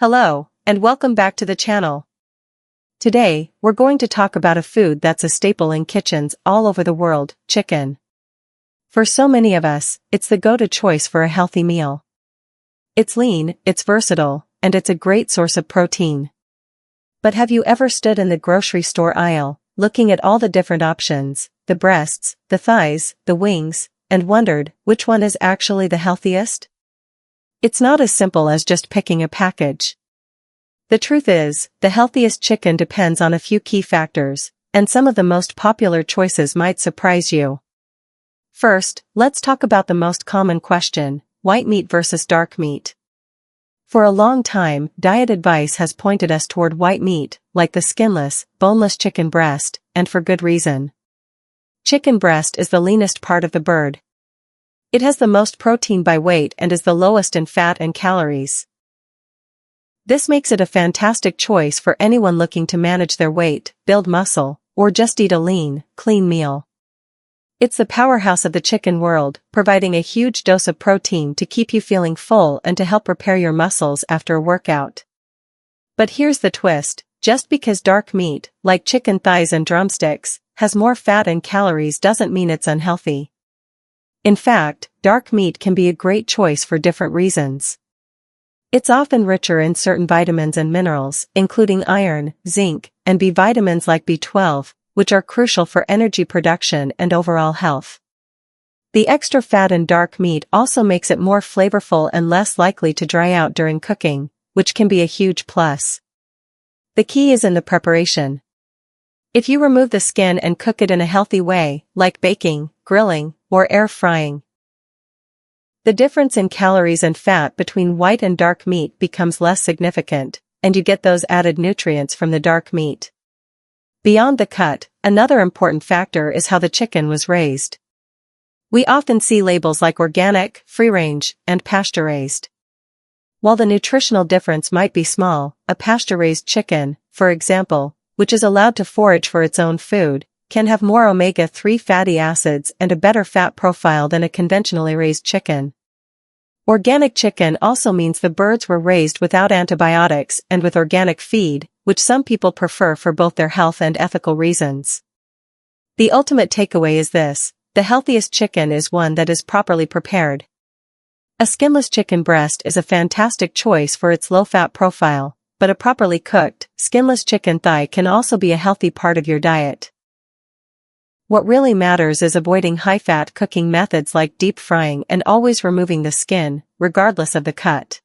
Hello, and welcome back to the channel. Today, we're going to talk about a food that's a staple in kitchens all over the world, chicken. For so many of us, it's the go-to choice for a healthy meal. It's lean, it's versatile, and it's a great source of protein. But have you ever stood in the grocery store aisle, looking at all the different options, the breasts, the thighs, the wings, and wondered which one is actually the healthiest? It's not as simple as just picking a package. The truth is, the healthiest chicken depends on a few key factors, and some of the most popular choices might surprise you. First, let's talk about the most common question: white meat versus dark meat. For a long time, diet advice has pointed us toward white meat, like the skinless, boneless chicken breast, and for good reason. Chicken breast is the leanest part of the bird. It has the most protein by weight and is the lowest in fat and calories. This makes it a fantastic choice for anyone looking to manage their weight, build muscle, or just eat a lean, clean meal. It's the powerhouse of the chicken world, providing a huge dose of protein to keep you feeling full and to help repair your muscles after a workout. But here's the twist: just because dark meat, like chicken thighs and drumsticks, has more fat and calories doesn't mean it's unhealthy. In fact, dark meat can be a great choice for different reasons. It's often richer in certain vitamins and minerals, including iron, zinc, and B vitamins like B12, which are crucial for energy production and overall health. The extra fat in dark meat also makes it more flavorful and less likely to dry out during cooking, which can be a huge plus. The key is in the preparation. If you remove the skin and cook it in a healthy way, like baking, grilling, or air frying, the difference in calories and fat between white and dark meat becomes less significant, and you get those added nutrients from the dark meat. Beyond the cut, another important factor is how the chicken was raised. We often see labels like organic, free-range, and pasture-raised. While the nutritional difference might be small, a pasture-raised chicken, for example, which is allowed to forage for its own food, can have more omega-3 fatty acids and a better fat profile than a conventionally raised chicken. Organic chicken also means the birds were raised without antibiotics and with organic feed, which some people prefer for both their health and ethical reasons. The ultimate takeaway is this: the healthiest chicken is one that is properly prepared. A skinless chicken breast is a fantastic choice for its low-fat profile, but a properly cooked, skinless chicken thigh can also be a healthy part of your diet. What really matters is avoiding high-fat cooking methods like deep frying and always removing the skin, regardless of the cut.